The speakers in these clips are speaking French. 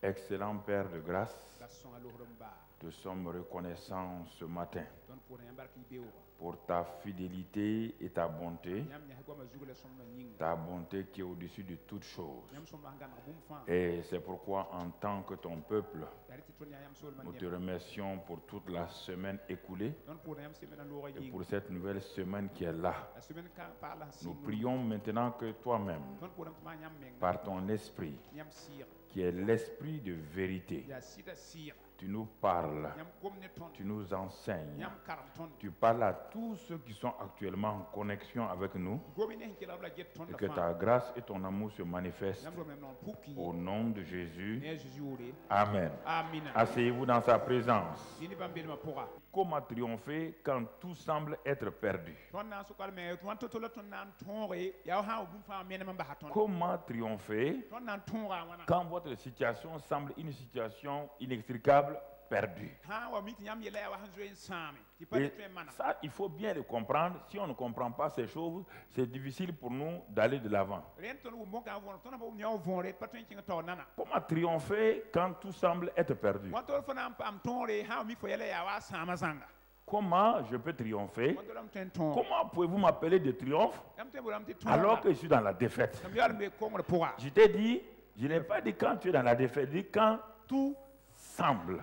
Excellent Père de grâce, te sommes reconnaissants ce matin pour ta fidélité et ta bonté qui est au-dessus de toutes choses. Et c'est pourquoi, en tant que ton peuple, nous te remercions pour toute la semaine écoulée et pour cette nouvelle semaine qui est là. Nous prions maintenant que toi-même, par ton esprit, qui est l'esprit de vérité, tu nous parles, tu nous enseignes, tu parles à tous ceux qui sont actuellement en connexion avec nous, et que ta grâce et ton amour se manifestent au nom de Jésus. Amen. Asseyez-vous dans sa présence. Comment triompher quand tout semble être perdu? Comment triompher quand votre situation semble une situation inextricable, perdue? Et ça, il faut bien le comprendre. Si on ne comprend pas ces choses, c'est difficile pour nous d'aller de l'avant. Comment triompher quand tout semble être perdu? Comment je peux triompher? Comment pouvez-vous m'appeler de triomphe alors que je suis dans la défaite? Je t'ai dit, je n'ai pas dit quand tu es dans la défaite, je dis quand tout semble.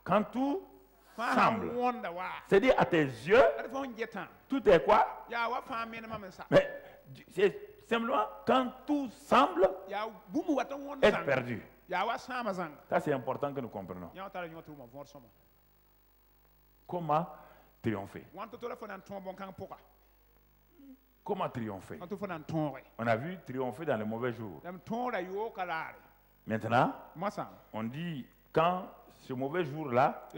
Quand tout semble. C'est-à-dire à tes yeux, tout est quoi? Mais c'est simplement quand tout semble être perdu. Ça, c'est important que nous comprenions. Comment triompher? Comment triompher? On a vu triompher dans les mauvais jours. Maintenant, on dit quand ce mauvais jour-là,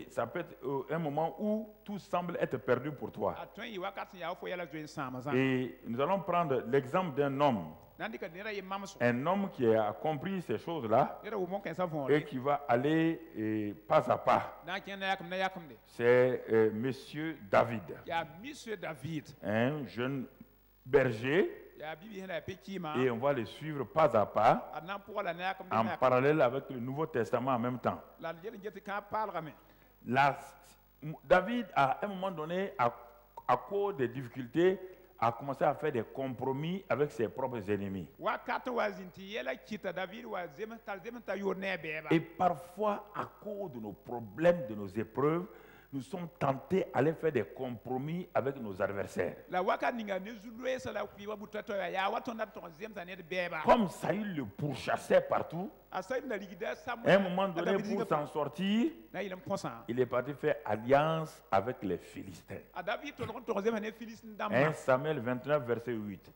ça peut être un moment où tout semble être perdu pour toi. Et nous allons prendre l'exemple d'un homme. Un homme qui a compris ces choses-là et qui va aller pas à pas. C'est Monsieur David. Un jeune berger. Et on va le suivre pas à pas en parallèle avec le Nouveau Testament en même temps. David, à un moment donné, à cause des difficultés, a commencé à faire des compromis avec ses propres ennemis. Et parfois, à cause de nos problèmes, de nos épreuves, nous sommes tentés à aller faire des compromis avec nos adversaires. Comme Saül le pourchassait partout, à un moment donné, pour s'en sortir, il est parti faire alliance avec les Philistins. 1 Samuel 29, verset 8.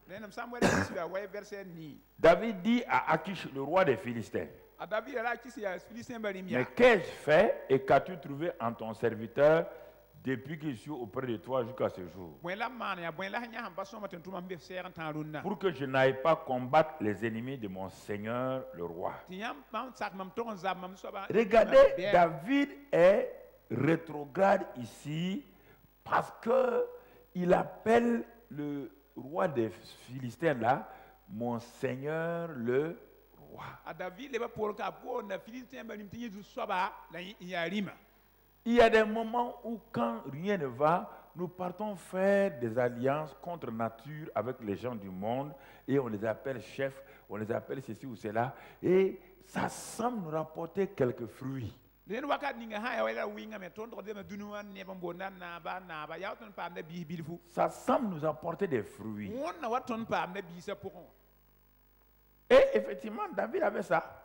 David dit à Akish, le roi des Philistins, mais qu'ai-je fait et qu'as-tu trouvé en ton serviteur depuis que je suis auprès de toi jusqu'à ce jour? Pour que je n'aille pas combattre les ennemis de mon Seigneur le roi. Regardez, David est rétrograde ici parce qu'il appelle le roi des Philistins là, mon Seigneur le roi. Il y a des moments où quand rien ne va, nous partons faire des alliances contre nature avec les gens du monde et on les appelle chefs, on les appelle ceci ou cela et ça semble nous rapporter quelques fruits. Ça semble nous apporter des fruits. Et effectivement, David avait ça.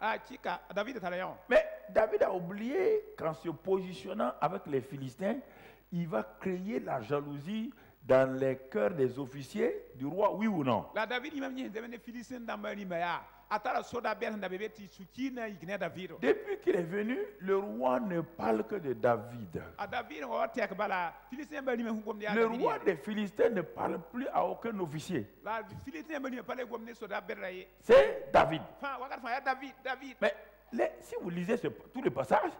Mais David a oublié qu'en se positionnant avec les Philistins, il va créer la jalousie dans les cœurs des officiers du roi, oui ou non? Depuis qu'il est venu, le roi ne parle que de David. Le roi des Philistins ne parle plus à aucun officier. C'est David. Mais si vous lisez tous les passages,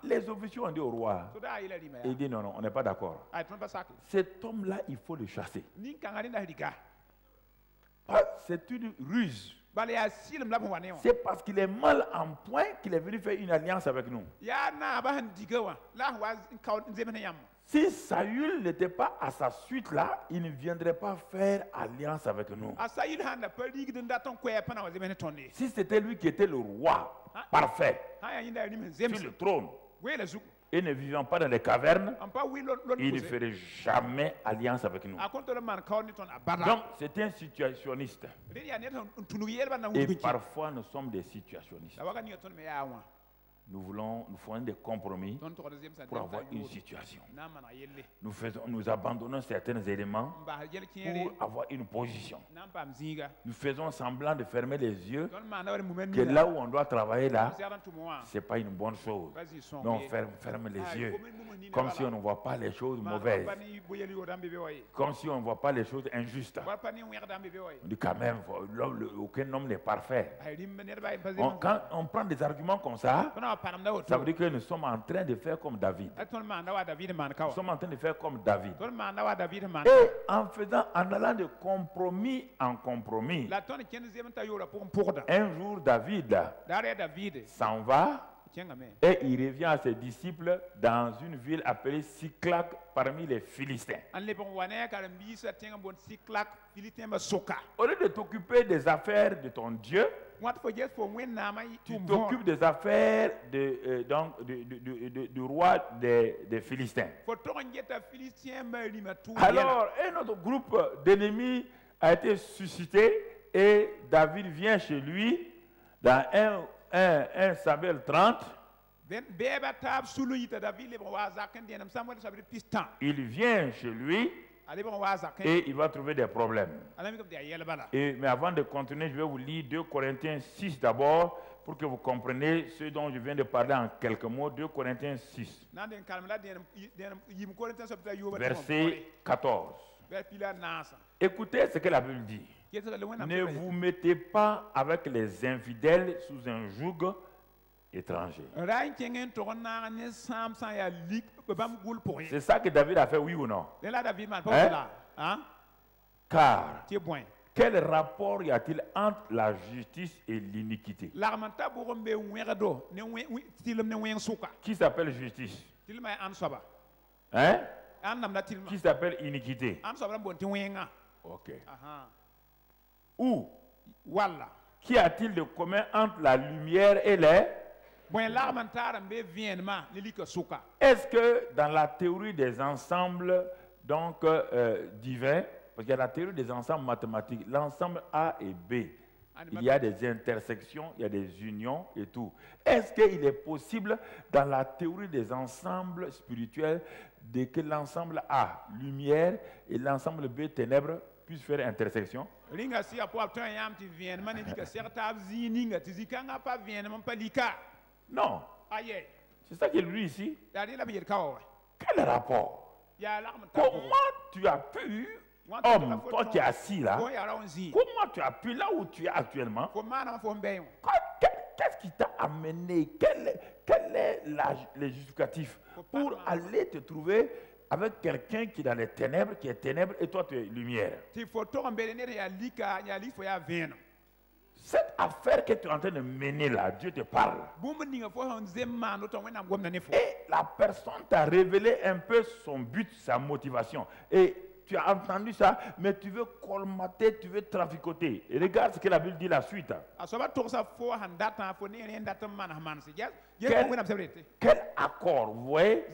les officiers ont dit au roi, il dit non, on n'est pas d'accord. Cet homme-là, il faut le chasser. C'est une ruse. C'est parce qu'il est mal en point qu'il est venu faire une alliance avec nous. Si Saül n'était pas à sa suite là, il ne viendrait pas faire alliance avec nous. Si c'était lui qui était le roi parfait sur le trône, et ne vivant pas dans les cavernes, il ne ferait jamais alliance avec nous. Donc, c'est un situationniste. Et parfois, nous sommes des situationnistes. Nous faisons des compromis pour avoir une situation. Nous abandonnons certains éléments pour avoir une position. Nous faisons semblant de fermer les yeux que là où on doit travailler là, ce n'est pas une bonne chose. Mais on ferme les yeux comme si on ne voit pas les choses mauvaises, comme si on ne voit pas les choses injustes. On dit quand même, aucun homme n'est parfait. Quand on prend des arguments comme ça, ça veut dire que nous sommes en train de faire comme David. Nous sommes en train de faire comme David. Et en allant de compromis en compromis, un jour David s'en va et il revient à ses disciples dans une ville appelée Siklag parmi les Philistins. Au lieu de t'occuper des affaires de ton Dieu, tu t'occupes des affaires du roi des Philistins. Alors, un autre groupe d'ennemis a été suscité et David vient chez lui dans 1 Samuel 30. Il vient chez lui et il va trouver des problèmes. Mais avant de continuer, je vais vous lire 2 Corinthiens 6 d'abord pour que vous compreniez ce dont je viens de parler en quelques mots. 2 Corinthiens 6, verset 14. Écoutez ce que la Bible dit. Ne vous mettez pas avec les infidèles sous un joug étranger. C'est ça que David a fait, oui ou non? Hein? Car quel rapport y a-t-il entre la justice et l'iniquité? Qui s'appelle justice? Hein? Qui s'appelle iniquité? Ok. Ou qu'y a-t-il de commun entre la lumière et les... Est-ce que dans la théorie des ensembles donc, divins, parce qu'il y a la théorie des ensembles mathématiques, l'ensemble A et B, il y a des intersections, il y a des unions et tout. Est-ce qu'il est possible dans la théorie des ensembles spirituels que l'ensemble A, lumière, et l'ensemble B, ténèbres, puissent faire intersection? Non. C'est ça qu'il dit ici. Quel rapport? Comment tu as pu, homme, toi qui es assis là, comment tu as pu là où tu es actuellement? Qu'est-ce qui t'a amené? Quel est le justificatif pour aller te trouver avec quelqu'un qui est dans les ténèbres, qui est ténèbres, et toi tu es lumière? Cette affaire que tu es en train de mener là, Dieu te parle. Et la personne t'a révélé un peu son but, sa motivation. Et tu as entendu ça, mais tu veux colmater, tu veux traficoter. Et regarde ce que la Bible dit la suite. Quel accord, vous voyez?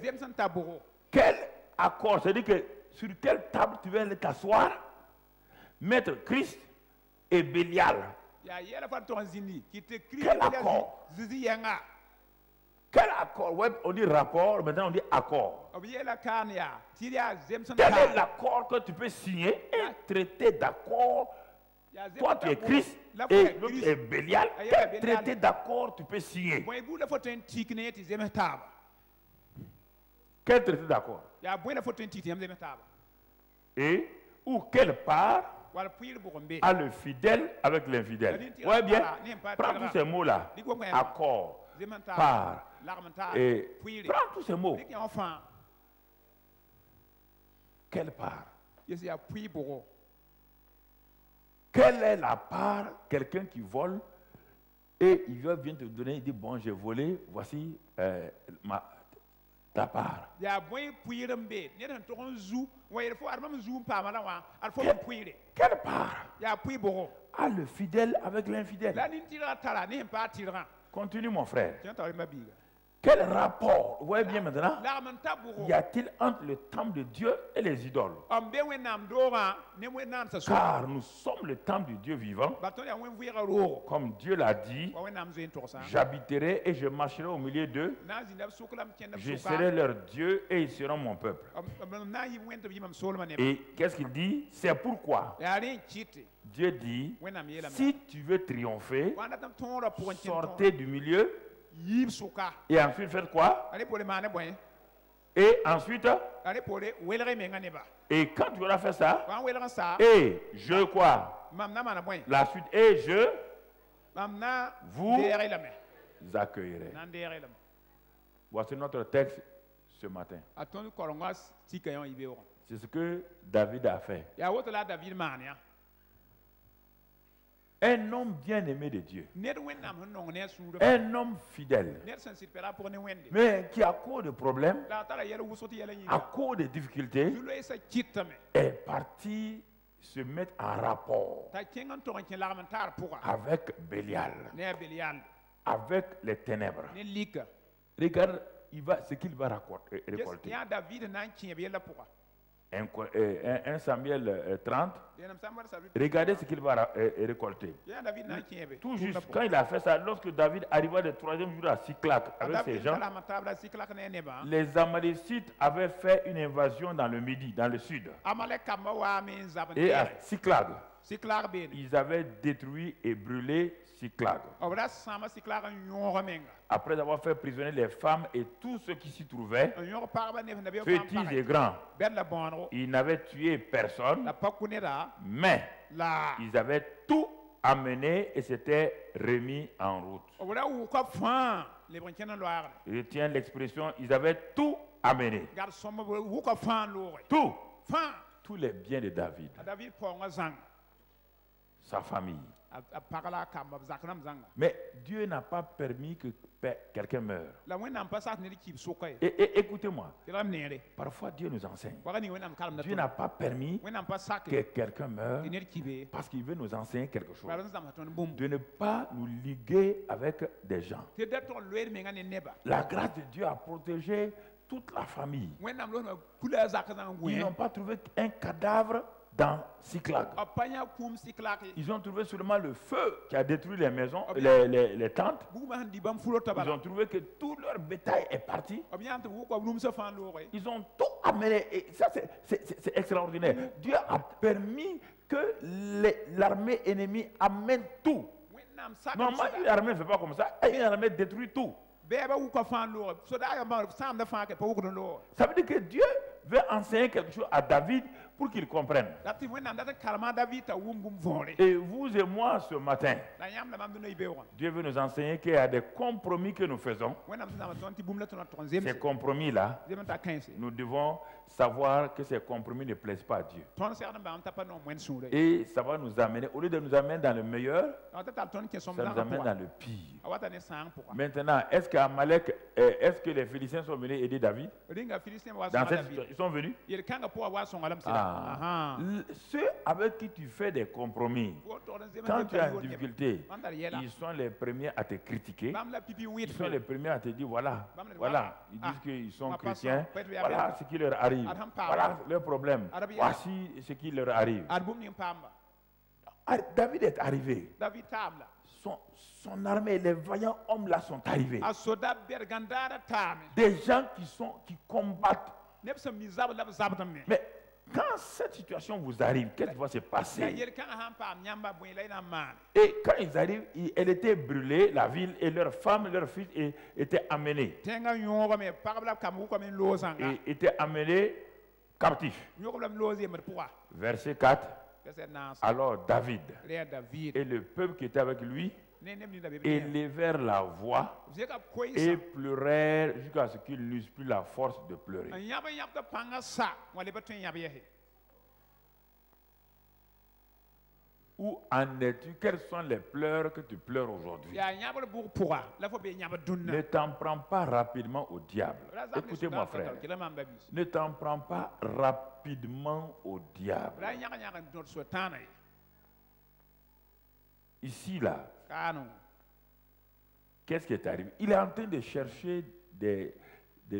Quel accord? C'est-à-dire que sur quelle table tu veux aller t'asseoir? Mettre Christ et Bélial. Quel accord? Quel accord? Ouais, on dit rapport, maintenant on dit accord. Quel est l'accord que tu peux signer et traiter d'accord? Toi tu es Christ et l'autre est Bélial. Quel traité d'accord tu peux signer? Quel traité d'accord? Et ou quelle part à le fidèle avec l'infidèle? Ouais bien, prends tous ces mots-là. Accord, part, et prends tous ces mots. Quelle part? Quelle est la part, quelqu'un qui vole et il vient te donner, il dit bon j'ai volé, voici ta part. Quelle part a le fidèle avec l'infidèle? Continue mon frère. Quel rapport, vous voyez bien maintenant, y a-t-il entre le temple de Dieu et les idoles? Car nous sommes le temple du Dieu vivant. Comme Dieu l'a dit, j'habiterai et je marcherai au milieu d'eux. Je serai leur Dieu et ils seront mon peuple. Et qu'est-ce qu'il dit? C'est pourquoi Dieu dit, si tu veux triompher, sortez du milieu. Et ensuite faites quoi? Et ensuite, et quand tu auras fait ça, et je quoi? La suite, et je vous accueillerai. Voici notre texte ce matin. C'est ce que David a fait. Un homme bien aimé de Dieu, un homme fidèle, mais qui à cause de problèmes, à cause de difficultés, est parti se mettre en rapport avec Bélial, avec les ténèbres. Regarde ce qu'il va récolter. 1 Samuel 30, regardez ce qu'il va récolter. Tout juste quand il a fait ça, lorsque David arriva le 3e jour à Siklag avec ses gens, les Amalécites avaient fait une invasion dans le Midi, dans le sud. Et à Siklag, ils avaient détruit et brûlé Siklag. Après avoir fait prisonnier les femmes et tous ceux qui s'y trouvaient, petits et grands, ils n'avaient tué personne, mais ils avaient tout amené et s'étaient remis en route. Je tiens l'expression, ils avaient tout amené. Tout. Tous les biens de David. Sa famille. Mais Dieu n'a pas permis que quelqu'un meure. Et écoutez-moi, parfois Dieu nous enseigne. Dieu n'a pas permis que quelqu'un meure parce qu'il veut nous enseigner quelque chose. De ne pas nous liguer avec des gens. La grâce de Dieu a protégé toute la famille. Ils n'ont pas trouvé un cadavre dans Siklag. Ils ont trouvé seulement le feu qui a détruit les maisons, les tentes. Ils ont trouvé que tout leur bétail est parti. Ils ont tout amené. Et ça, c'est extraordinaire. Dieu a permis que l'armée ennemie amène tout. Normalement, une armée ne fait pas comme ça. Une armée détruit tout. Ça veut dire que Dieu veut enseigner quelque chose à David pour qu'il comprenne. Et vous et moi ce matin, Dieu veut nous enseigner qu'il y a des compromis que nous faisons. Ces compromis-là, nous devons savoir que ces compromis ne plaisent pas à Dieu. Et ça va nous amener, au lieu de nous amener dans le meilleur, ça nous amène dans le pire. Maintenant, est-ce que les Philistins sont venus aider David? Dans cette situation, ils sont venus? Ceux avec qui tu fais des compromis, quand tu as une difficulté, ils sont les premiers à te critiquer. Ils sont les premiers à te dire voilà. Ils disent qu'ils sont chrétiens. Voilà ce qui leur arrive. Voilà leur problème. Voici ce qui leur arrive. David est arrivé. Son armée, les vaillants hommes là sont arrivés. Des gens qui combattent. Mais quand cette situation vous arrive, qu'est-ce qui va se passer? Et quand ils arrivent, elle était brûlée, la ville, et leurs femmes, leurs fils étaient amenés. Et étaient amenés captifs. Verset 4. Alors David et le peuple qui était avec lui élevèrent la voix et pleurèrent jusqu'à ce qu'ils n'eussent plus la force de pleurer. Où en es-tu? Quels sont les pleurs que tu pleures aujourd'hui? Ne t'en prends pas rapidement au diable. Écoutez-moi, frère. Ne t'en prends pas rapidement au diable. Ici, là, qu'est-ce qui est arrivé? Il est en train de chercher des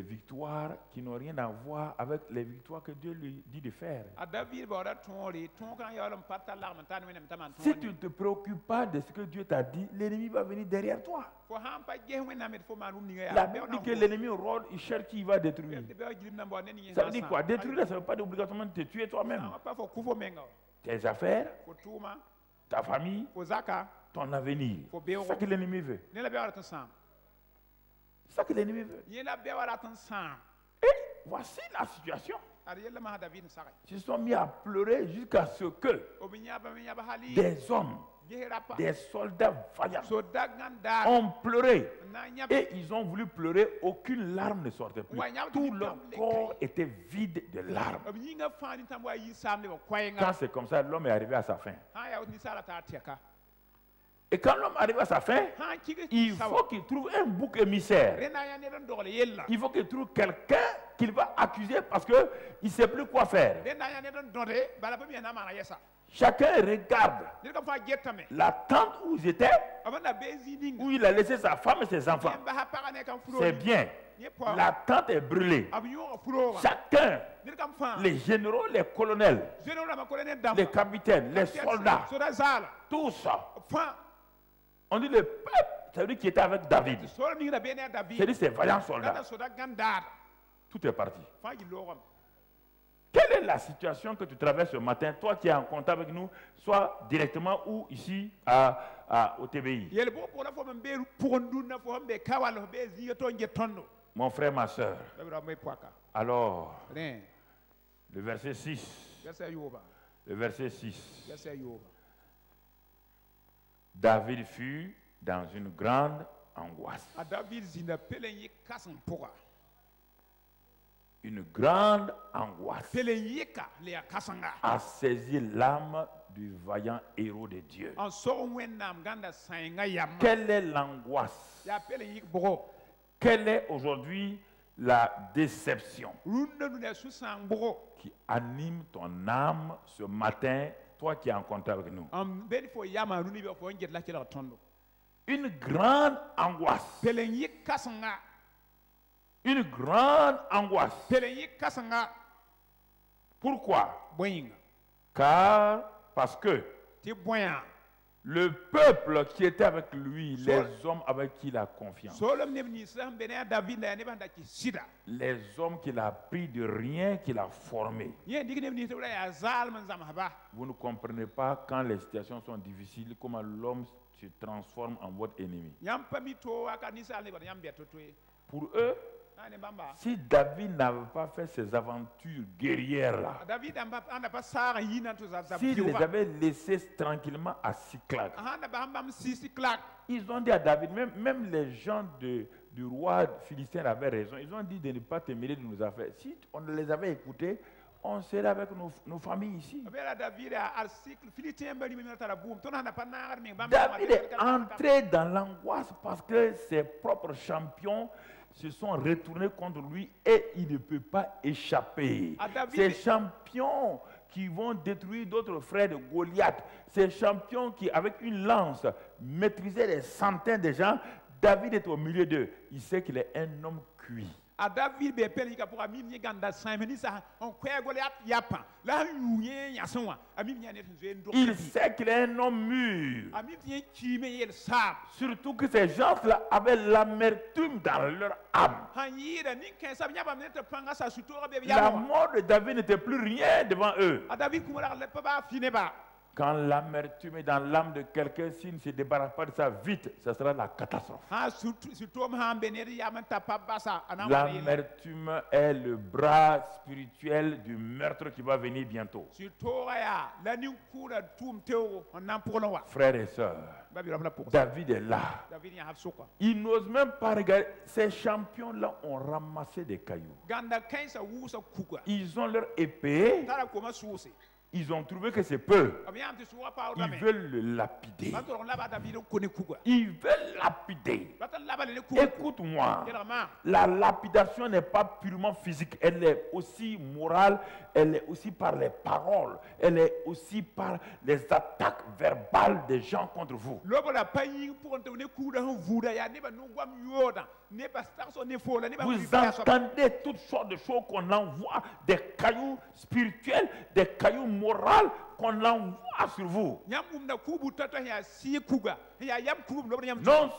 victoires qui n'ont rien à voir avec les victoires que Dieu lui dit de faire. Si tu ne te préoccupes pas de ce que Dieu t'a dit, l'ennemi va venir derrière toi. La Bible dit que l'ennemi rôde, il cherche qui va détruire. Ça veut dire quoi? Détruire, ça ne veut pas dire obligatoirement te tuer toi-même. Tes affaires, ta famille, ton avenir. C'est ça que l'ennemi veut. C'est ça que l'ennemi veut. Et voici la situation. Ils se sont mis à pleurer jusqu'à ce que des hommes, des soldats vaillants ont pleuré. Et ils ont voulu pleurer, aucune larme ne sortait plus. Tout leur corps était vide de larmes. Quand c'est comme ça, l'homme est arrivé à sa fin. Et quand l'homme arrive à sa fin, il faut qu'il trouve un bouc émissaire. Il faut qu'il trouve quelqu'un qu'il va accuser parce qu'il ne sait plus quoi faire. Chacun regarde la tente où ils étaient, où il a laissé sa femme et ses enfants. C'est bien. La tente est brûlée. Chacun, les généraux, les colonels, les capitaines, les soldats, tout ça. On dit le peuple, c'est-à-dire qui était avec David. C'est-à-dire ces vaillants soldats. Tout est parti. Quelle est la situation que tu traverses ce matin, toi qui es en contact avec nous, soit directement ou ici au TBI? Mon frère, ma soeur. Alors, le verset 6. Le verset 6. David fut dans une grande angoisse. Une grande angoisse a saisi l'âme du vaillant héros de Dieu. Quelle est l'angoisse? Quelle est aujourd'hui la déception qui anime ton âme ce matin? Toi qui es en contact avec nous. Une grande angoisse. Une grande angoisse. Pourquoi? Parce que le peuple qui était avec lui, les hommes avec qui il a confiance, les hommes qu'il a pris de rien, qu'il a formés. Vous ne comprenez pas quand les situations sont difficiles, comment l'homme se transforme en votre ennemi. Pour eux, si David n'avait pas fait ces aventures guerrières-là, s'il les avait laissés tranquillement à Siklag, ils ont dit à David, même les gens du roi philistin avaient raison, ils ont dit de ne pas te mêler de nos affaires. Si on les avait écoutés, on serait avec nos familles ici. David est entré dans l'angoisse parce que ses propres champions se sont retournés contre lui et il ne peut pas échapper. Ces champions qui vont détruire d'autres frères de Goliath, ces champions qui, avec une lance, maîtrisaient des centaines de gens, David est au milieu d'eux. Il sait qu'il est un homme cuit. Il sait qu'il est un homme mûr. Surtout que ces gens-là avaient l'amertume dans leur âme. La mort de David n'était plus rien devant eux. Quand l'amertume est dans l'âme de quelqu'un, s'il ne se débarrasse pas de ça vite, ce sera la catastrophe. L'amertume est le bras spirituel du meurtre qui va venir bientôt. Frères et sœurs, David est là. Il n'ose même pas regarder. Ces champions-là ont ramassé des cailloux. Ils ont leur épée. Ils ont trouvé que c'est peu. Ils veulent le lapider. Ils veulent lapider. Écoute-moi. La lapidation n'est pas purement physique. Elle est aussi morale. Elle est aussi par les paroles. Elle est aussi par les attaques verbales des gens contre vous. Vous entendez toutes sortes de choses qu'on envoie, des cailloux spirituels, des cailloux moraux qu'on envoie sur vous. Non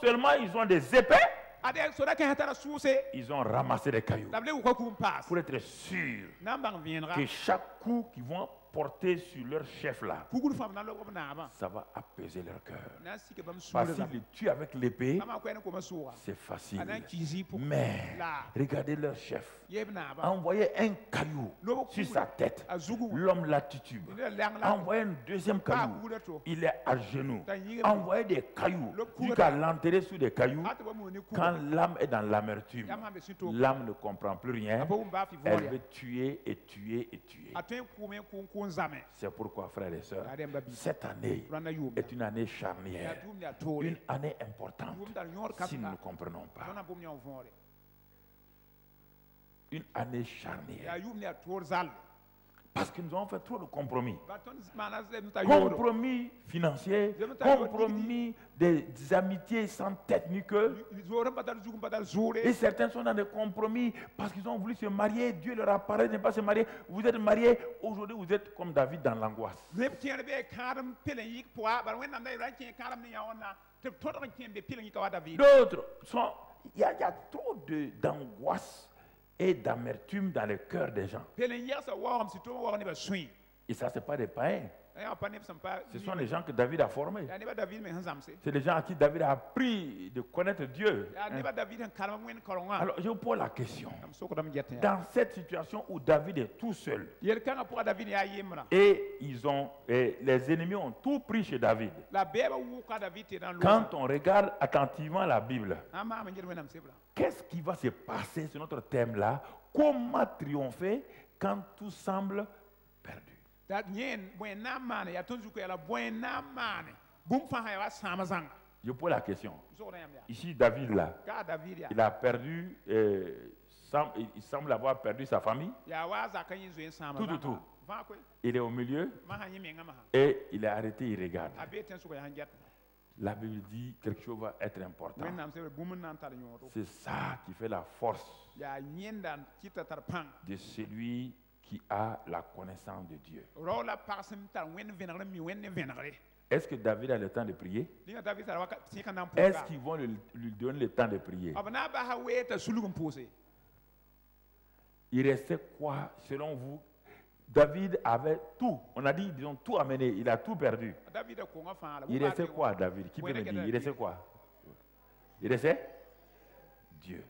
seulement ils ont des épées, ils ont ramassé des cailloux pour être sûrs que chaque coup qu'ils vont porter sur leur chef là, ça va apaiser leur cœur. Parce qu'ils le tuent avec l'épée, c'est facile. Mais regardez leur chef. Envoyez un caillou sur sa tête. L'homme la titube. Envoyez un deuxième caillou. Il est à genoux. Envoyez des cailloux jusqu'à l'enterrer sous des cailloux. Quand l'âme est dans l'amertume, l'âme ne comprend plus rien. Elle veut tuer et tuer et tuer. C'est pourquoi, frères et sœurs, cette année est une année charnière, une année importante si nous ne comprenons pas. Une année charnière. Parce que nous avons fait trop de compromis. Compromis financiers, compromis des amitiés sans tête ni queue. Et certains sont dans des compromis parce qu'ils ont voulu se marier. Dieu leur a parlé de ne pas se marier. Vous êtes mariés, aujourd'hui vous êtes comme David dans l'angoisse. D'autres sont... Il y a trop d'angoisse et d'amertume dans le cœur des gens. Et ça, ce n'est pas des païens. Ce sont les gens que David a formés. C'est les gens à qui David a appris de connaître Dieu. Alors, je vous pose la question. Dans cette situation où David est tout seul, et les ennemis ont tout pris chez David, quand on regarde attentivement la Bible, qu'est-ce qui va se passer sur notre thème-là? Comment triompher quand tout semble perdu? Je pose la question. Ici, David, là, il a perdu, il semble avoir perdu sa famille. Tout. Il est au milieu et il est arrêté, il regarde. La Bible dit quelque chose va être important. C'est ça qui fait la force de celui qui a la connaissance de Dieu. Est-ce que David a le temps de prier? Est-ce qu'ils vont lui donner le temps de prier? Il restait quoi, selon vous? David avait tout. On a dit, disons, tout amené. Il a tout perdu. Il restait quoi, David? Qui peut me dire? Il restait quoi? Il restait Dieu.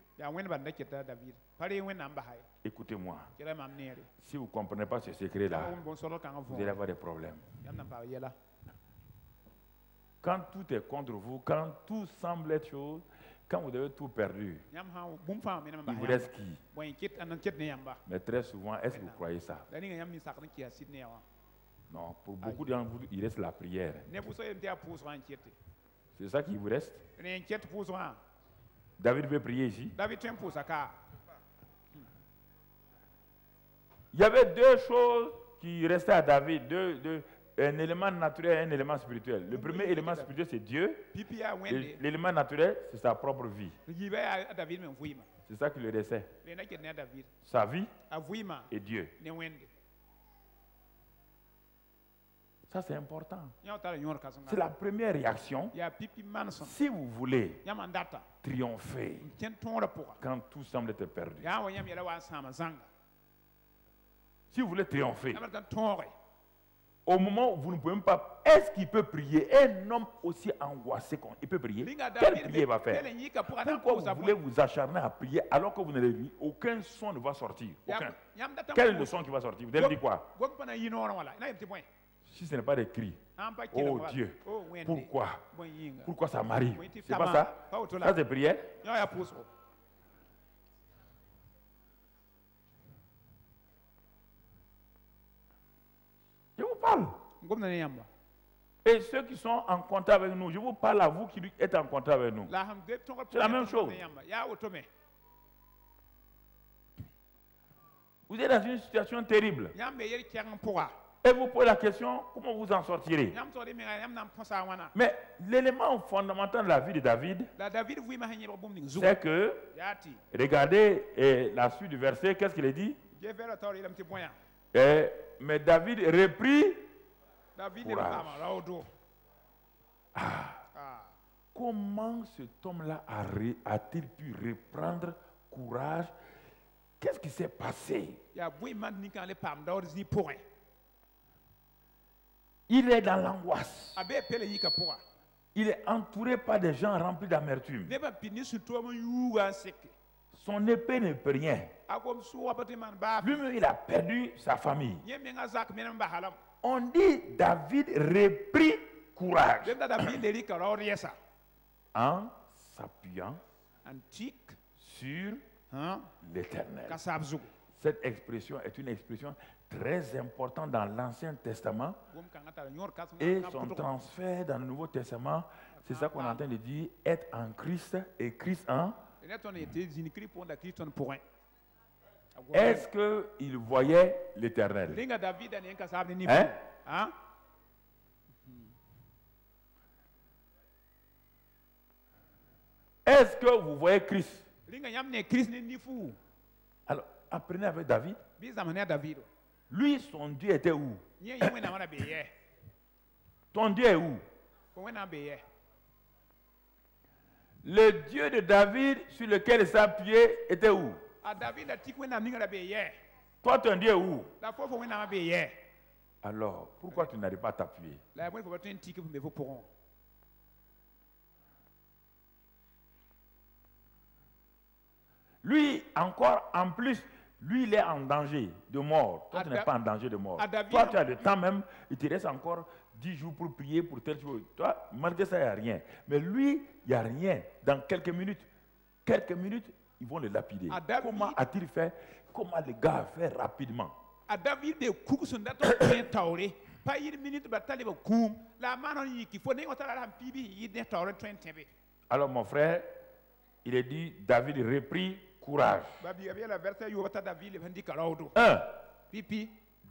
Écoutez-moi. Si vous ne comprenez pas ce secret-là, vous allez avoir des problèmes. Quand tout est contre vous, quand tout semble être chose, quand vous avez tout perdu, il vous reste qui? Mais très souvent, est-ce que vous croyez ça? Non, pour beaucoup d'entre vous, il reste la prière. C'est ça qui vous reste? David veut prier ici. Il y avait deux choses qui restaient à David, un élément naturel et un élément spirituel. Le premier élément spirituel, c'est Dieu. L'élément naturel, c'est sa propre vie. C'est ça qui le restait. Sa vie et Dieu. Ça, c'est important. C'est la première réaction. Si vous voulez triompher quand tout semble être perdu, si vous voulez triompher, au moment où vous ne pouvez même pas, est-ce qu'il peut prier? Un homme aussi angoissé, il peut prier? Quelle prière il va faire? Pourquoi vous voulez vous acharner à prier alors que vous n'avez dit aucun son ne va sortir? Aucun. Quel est le son qui va sortir? Vous allez dire quoi? Si ce n'est pas des cris, oh Dieu, pourquoi? Pourquoi ça m'arrive? C'est pas ça? Ça c'est prière? Je vous parle. Et ceux qui sont en contact avec nous, je vous parle à vous qui êtes en contact avec nous. C'est la même chose. Vous êtes dans une situation terrible. Et vous posez la question, comment vous en sortirez? Mais l'élément fondamental de la vie de David, c'est que, regardez la suite du verset, qu'est-ce qu'il est dit? Mais David reprit courage. Comment cet homme-là a-t-il pu reprendre courage? Qu'est-ce qui s'est passé? Il est dans l'angoisse. Il est entouré par des gens remplis d'amertume. Son épée ne peut rien. Lui-même, il a perdu sa famille. On dit David reprit courage en s'appuyant sur l'Éternel. Cette expression est une expression très importante dans l'Ancien Testament et son transfert dans le Nouveau Testament, c'est ça qu'on est en train de dire, être en Christ et Christ en... Est-ce qu'il voyait l'Éternel? Hein? Est-ce que vous voyez Christ? Alors, apprenez avec David. Lui, son Dieu était où? Ton Dieu est où? Le Dieu de David sur lequel il s'appuyait était où? Toi, ton Dieu est où? Alors, pourquoi tu n'arrives pas à t'appuyer? Lui, encore, en plus, lui, il est en danger de mort. Toi, tu n'es pas en danger de mort. Toi, tu as le temps même, il te reste encore 10 jours pour prier pour telle chose. Toi, malgré ça, il n'y a rien. Mais lui, il n'y a rien. Dans quelques minutes, ils vont le lapider. Comment a-t-il fait? Comment le gars a fait rapidement? Alors, mon frère, il est dit, David reprit courage.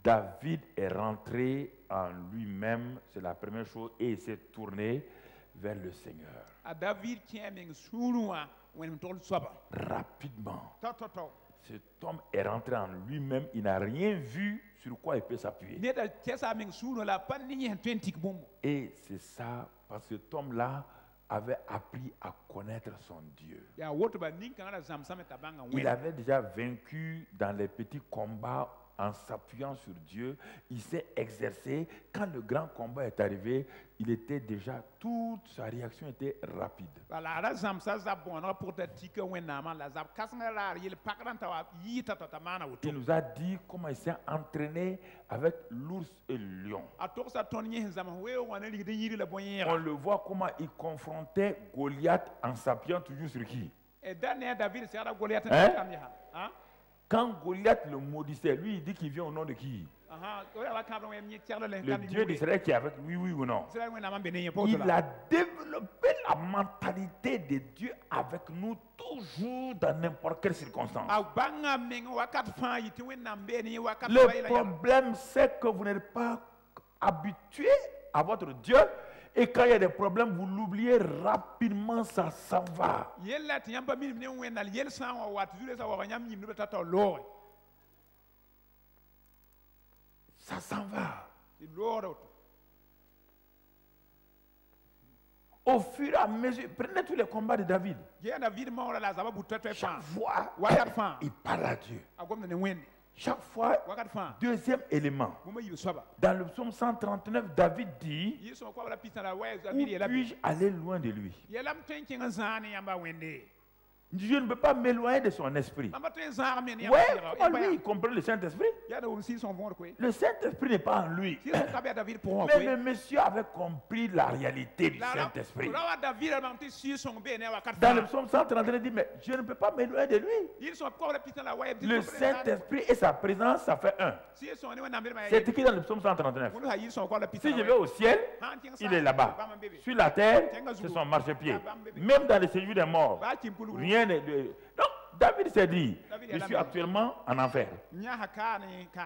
David est rentré en lui-même, c'est la première chose, et il s'est tourné vers le Seigneur. Rapidement. Cet homme est rentré en lui-même, il n'a rien vu sur quoi il peut s'appuyer. Et c'est ça, parce que cet homme-là avait appris à connaître son Dieu. Il avait déjà vaincu dans les petits combats en s'appuyant sur Dieu. Il s'est exercé. Quand le grand combat est arrivé, il était déjà, toute sa réaction était rapide. Il nous a dit comment il s'est entraîné avec l'ours et le lion. On le voit comment il confrontait Goliath en s'appuyant toujours sur qui? Hein? Quand Goliath le maudissait, lui il dit qu'il vient au nom de qui? Le Dieu d'Israël qui est avec lui, oui ou non? Il a développé la mentalité de Dieu avec nous toujours dans n'importe quelle circonstance. Le problème, c'est que vous n'êtes pas habitué à votre Dieu. Et quand il y a des problèmes, vous l'oubliez rapidement, ça s'en va. Ça s'en va. Au fur et à mesure, prenez tous les combats de David. Chaque fois, il parle à Dieu. Chaque fois, deuxième élément. Dans le psaume 139, David dit, où puis-je aller loin de lui? Je ne peux pas m'éloigner de son esprit. Ouais, comment lui, il comprend le Saint-Esprit? Le Saint-Esprit n'est pas en lui. Mais le monsieur avait compris la réalité du Saint-Esprit. Dans le psaume 131, il dit, mais je ne peux pas m'éloigner de lui. Le Saint-Esprit et sa présence, ça fait un. C'est écrit dans le psaume 139. Si je vais au ciel, il est là-bas. Sur la terre, c'est son marchepied. Même dans le séjour des morts, rien n'est... Non, David s'est dit, je suis actuellement en enfer.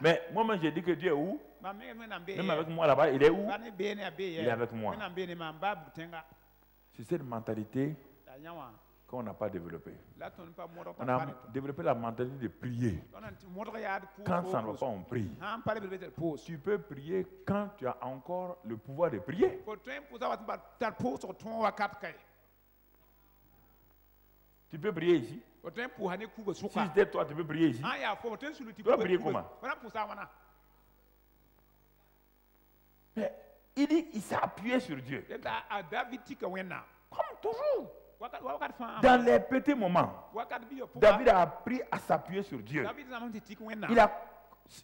Mais moi-même, j'ai dit que Dieu est où? Même avec moi là-bas, il est où? Il est avec moi. C'est cette mentalité qu'on n'a pas développée. On a développé la mentalité de prier. Quand ça ne va pas, on prie. Tu peux prier quand tu as encore le pouvoir de prier. Tu peux prier ici. Si c'était toi, tu peux prier ici. Tu peux prier comment? Mais il dit, il s'est appuyé sur Dieu. Comme toujours. Dans les petits moments, David a appris à s'appuyer sur Dieu.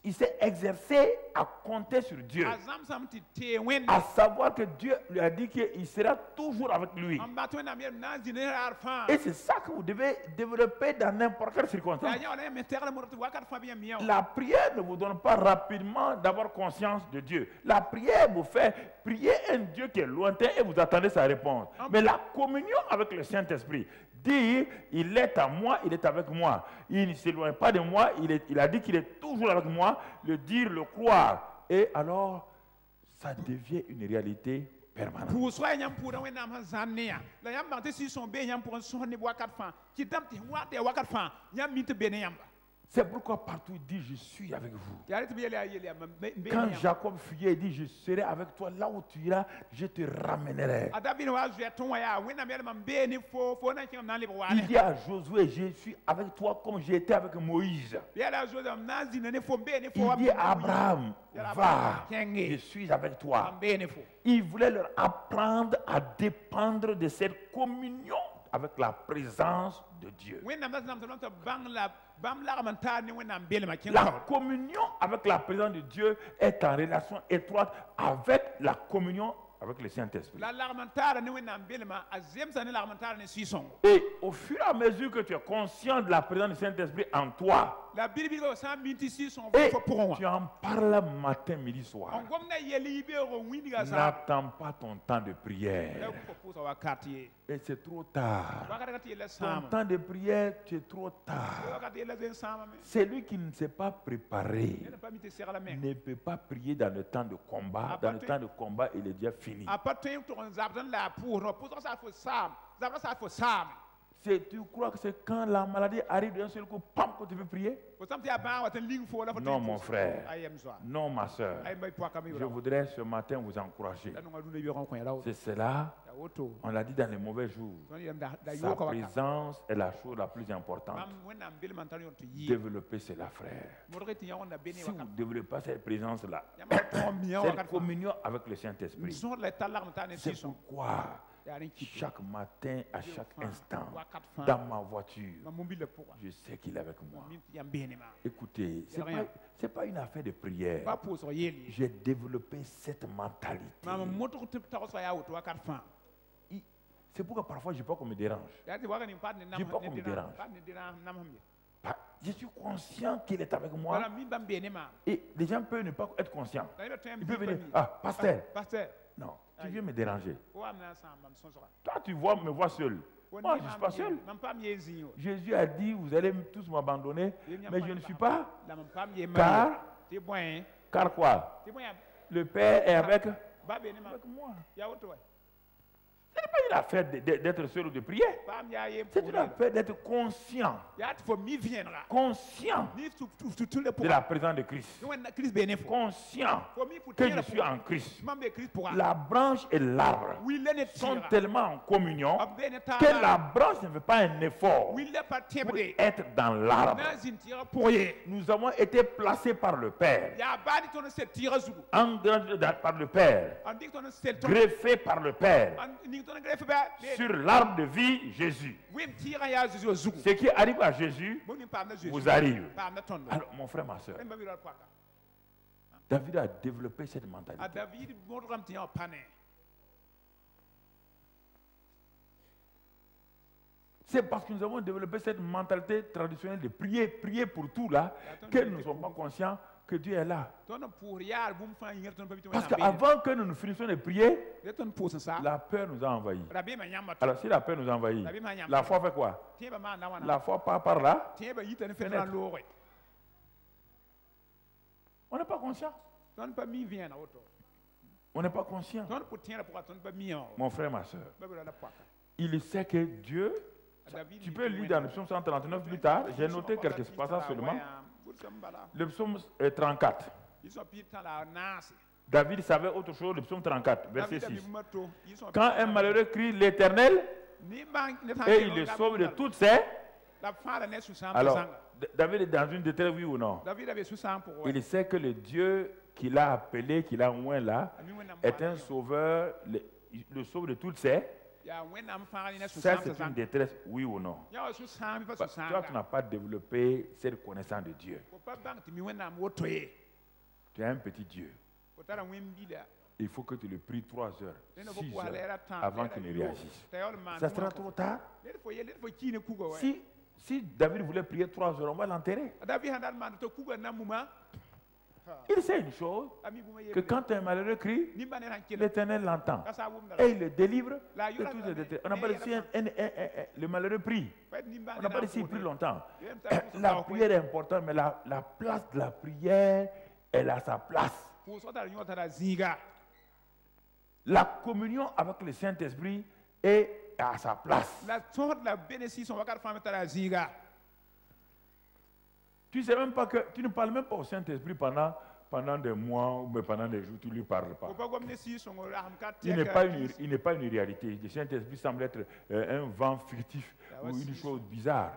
Il s'est exercé à compter sur Dieu, à savoir que Dieu lui a dit qu'il sera toujours avec lui. Et c'est ça que vous devez développer dans n'importe quelle circonstance. La prière ne vous donne pas rapidement d'avoir conscience de Dieu. La prière vous fait prier un Dieu qui est lointain et vous attendez sa réponse. Mais la communion avec le Saint-Esprit, dire il est à moi, il est avec moi. Il ne s'éloigne pas de moi, il a dit qu'il est toujours avec moi, le dire, le croire. Et alors, ça devient une réalité permanente. C'est pourquoi partout il dit je suis avec vous. Quand Jacob fuyait, il dit je serai avec toi là où tu iras, je te ramènerai. Il dit à Josué, je suis avec toi comme j'étais avec Moïse. Il dit à Abraham, va, je suis avec toi. Il voulait leur apprendre à dépendre de cette communion avec la présence de Dieu. La communion avec la présence de Dieu est en relation étroite avec la communion avec le Saint-Esprit. Et au fur et à mesure que tu es conscient de la présence du Saint-Esprit en toi, et tu en parles matin, midi, soir, n'attends pas ton temps de prière. Et c'est trop tard. Ton temps de prière, tu es trop tard. Celui qui ne s'est pas préparé ne peut pas prier dans le temps de combat. Dans le temps de combat, il est déjà fini. Tu crois que c'est quand la maladie arrive d'un seul coup, pam, que tu veux prier? Non, mon frère. Non, ma soeur. Je voudrais ce matin vous encourager. C'est cela. On l'a dit dans les mauvais jours. Sa présence est la chose la plus importante. Développez cela, frère. Si vous ne développez pas cette présence-là, cette communion avec le Saint-Esprit, c'est pourquoi chaque matin, à chaque instant, dans ma voiture, je sais qu'il est avec moi. Écoutez, ce n'est pas une affaire de prière. J'ai développé cette mentalité. C'est pourquoi parfois je n'ai pas qu'on me dérange. Je n'ai pas qu'on me dérange. Je suis conscient qu'il est avec moi. Et les gens peuvent ne pas être conscients. Ils peuvent venir, ah, pasteur. Non, tu viens me déranger. Toi, tu me vois seul. Moi, je ne suis pas seul. Jésus a dit, vous allez tous m'abandonner, mais je ne suis pas. Car quoi? Le Père est avec moi. Ce n'est pas une affaire d'être seul ou de prier. C'est une affaire d'être conscient. Conscient de la présence de Christ. Conscient que je suis en Christ. La branche et l'arbre sont tellement en communion que la branche ne fait pas un effort pour être dans l'arbre. Nous avons été placés par le Père. Engrangés par le Père. Greffés par le Père. sur l'arbre de vie, Jésus. Ce qui arrive à Jésus vous arrive. Alors, mon frère, ma soeur, David a développé cette mentalité. C'est parce que nous avons développé cette mentalité traditionnelle de prier, prier pour tout là, que nous ne sommes pas conscients que Dieu est là. Parce qu'avant que nous finissions de prier, la peur nous a envahis. Alors si la peur nous a envahis, la foi fait quoi? La foi part par là. On n'est pas conscient. On n'est pas conscient. Mon frère, ma soeur, il sait que Dieu, tu peux lire dans le psaume 139 plus tard, j'ai noté quelques passages seulement. Le psaume 34. David savait autre chose, le psaume 34, verset 6. Quand un malheureux crie l'Éternel, et il le sauve de toutes ses... Alors, David est dans une détresse, oui ou non? Il sait que le Dieu qu'il a appelé, qu'il a oint là, est un sauveur, le sauve de toutes ses... Ça, c'est une détresse, oui ou non? Toi, tu n'as pas développé cette connaissance de Dieu. Tu as un petit Dieu. Il faut que tu le pries 3 heures, 6 heures avant qu'il ne réagisse. Ça sera trop tard. Si David voulait prier 3 heures, on va l'enterrer. Il sait une chose, que quand un malheureux crie, l'Éternel l'entend. Et il le délivre de tous les détresse. On n'a pas dit le malheureux prie. On n'a pas dit il prie longtemps. La prière est importante, mais la place de la prière, elle a sa place. La communion avec le Saint-Esprit est à sa place. Tu sais même pas que tu ne parles même pas au Saint-Esprit pendant des mois ou pendant des jours, tu ne lui parles pas. Il n'est pas une réalité. Le Saint-Esprit semble être un vent fictif ou une chose bizarre.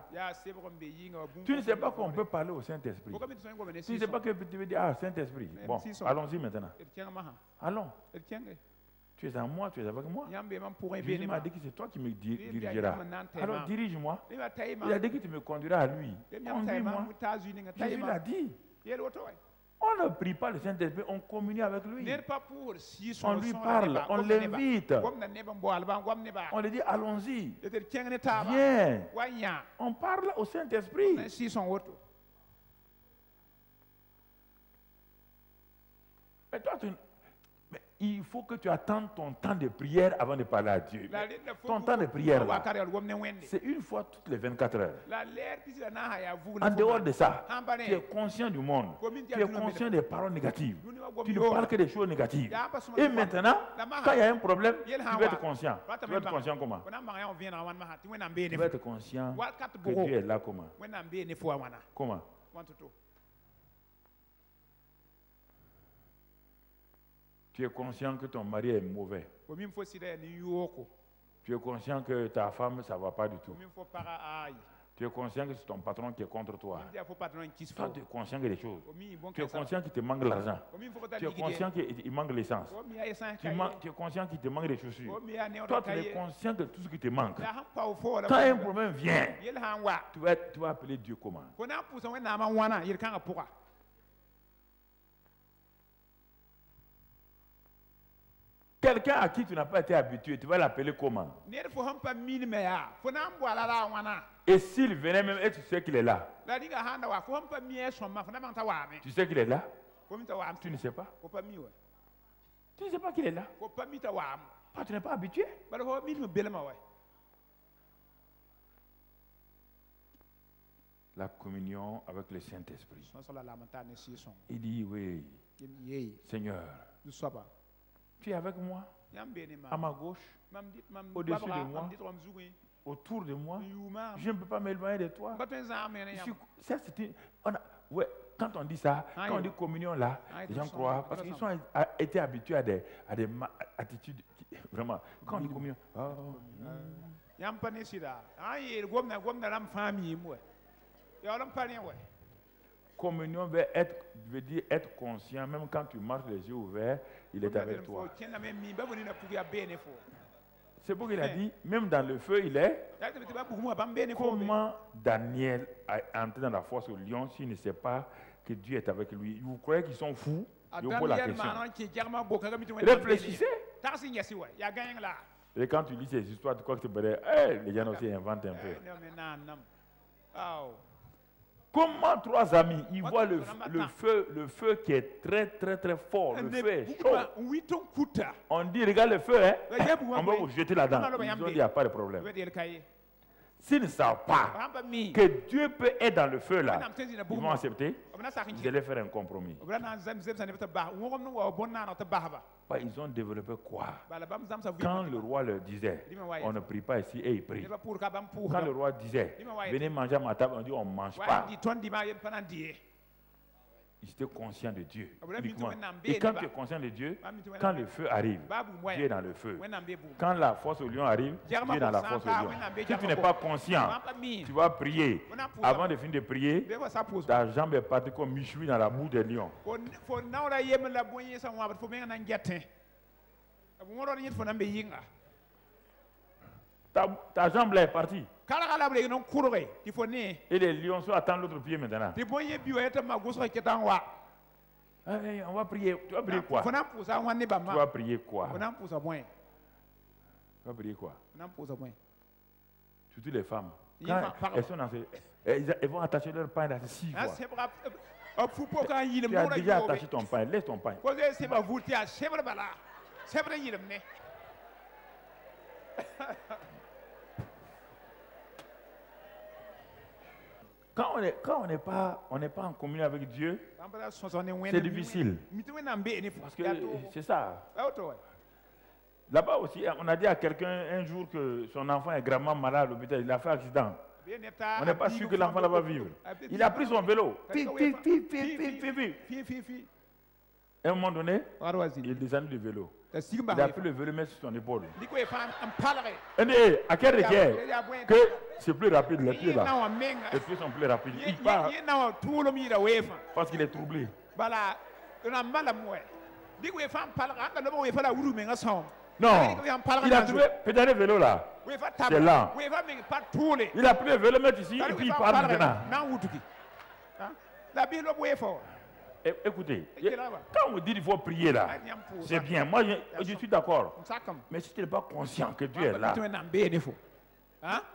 Tu ne sais pas qu'on peut parler au Saint-Esprit. Tu ne sais pas que tu veux dire, ah, Saint-Esprit. Bon, allons-y maintenant. Allons. Tu es en moi, tu es avec moi. Jésus m'a dit que c'est toi qui me dirigeras. Alors dirige-moi. Il a dit que tu me conduiras à lui. Conduis-moi. Jésus l'a dit. On ne prie pas le Saint-Esprit, on communie avec lui. On lui parle, on l'invite. On lui dit, allons-y. Viens. On parle au Saint-Esprit. Mais toi, il faut que tu attendes ton temps de prière avant de parler à Dieu. Ton temps de prière, c'est une fois toutes les 24 heures. En dehors de ça, tu es conscient du monde. Tu es conscient des paroles négatives. Tu ne parles que des choses négatives. Et maintenant, quand il y a un problème, tu vas être conscient. Tu vas être conscient comment? Tu vas être conscient que Dieu est là comment? Comment? Tu es conscient que ton mari est mauvais. Tu es conscient que ta femme, ça ne va pas du tout. Tu es conscient que c'est ton patron qui est contre toi. Toi, tu es conscient que des choses. Tu es conscient qu'il te manque l'argent. Tu es conscient qu'il manque l'essence. Tu es conscient qu'il te manque des chaussures. Toi, tu es conscient de tout ce qui te manque. Quand un problème vient, tu vas appeler Dieu comment? Quelqu'un à qui tu n'as pas été habitué, tu vas l'appeler comment? Et s'il venait même, et tu sais qu'il est là? Tu sais qu'il est là? Tu ne sais pas? Tu ne sais pas qu'il est là? Ah, tu n'es pas habitué? La communion avec le Saint-Esprit. Il dit, oui, Seigneur, tu es avec moi, à ma gauche, au-dessus de moi, autour de moi. Je ne peux pas m'éloigner de toi. Quand on dit ça, quand on dit communion là, les gens croient, parce qu'ils ont été habitués à des attitudes, vraiment, quand on dit communion, communion veut dire être conscient, même quand tu marches les yeux ouverts, il est avec toi. C'est pourquoi il a dit, même dans le feu, il est. Comment Daniel est entré dans la fosse au lion s'il ne sait pas que Dieu est avec lui? Vous croyez qu'ils sont fous? Je vous pose la question. Réfléchissez. Et quand tu lis ces histoires, tu crois que c'est vrai. Les gens aussi inventent un peu. Comment 3 amis, ils voient le feu qui est très très très fort, le feu est chaud. On dit, regarde le feu, hein? On va vous jeter là-dedans. Ils ont dit, il n'y a pas de problème. S'ils ne savent pas que Dieu peut être dans le feu là, ils vont accepter. Ils allaient faire un compromis. Ils ont développé quoi? Quand le roi leur disait, on ne prie pas ici, et ils prient. Quand le roi disait, venez manger à ma table, on dit, on ne mange pas. Ils étaient conscients de Dieu. Et quand tu es conscient de Dieu, quand le feu arrive, Dieu est dans le feu. Quand la fosse au lion arrive, Dieu est dans la fosse au lion. Si tu n'es pas conscient, tu vas prier. Avant de finir de prier, ta jambe est partie comme Michoui dans la boue des lions. Ta jambe là est partie. Et les lions sont attendent l'autre pied maintenant. On va prier. Tu vas prier quoi? Tu vas prier quoi? Tu vas prier quoi? Surtout les femmes. Quand elles sont dans elles vont attacher leur pain là 6 fois. Tu as déjà attaché ton pain. Laisse ton pain. Quand on n'est pas en communion avec Dieu, c'est difficile. Parce que c'est ça. Là-bas aussi, on a dit à quelqu'un un jour que son enfant est gravement malade à l'hôpital, il a fait un accident. On n'est pas sûr que l'enfant là va vivre. Il a pris son vélo. À un moment donné, il est descendu du vélo. Il a pris le vélo, mettre sur son épaule. À quel regard que c'est plus rapide, les pieds là. Les pieds sont plus rapides. Il part parce qu'il est troublé. Non, il a trouvé peut-être le vélo là. C'est là. Il a pris le vélo, mettre ici, et puis il part maintenant. Écoutez, quand on dit qu'il faut prier là, c'est bien. Moi, je suis d'accord. Mais si tu n'es pas conscient que Dieu est là,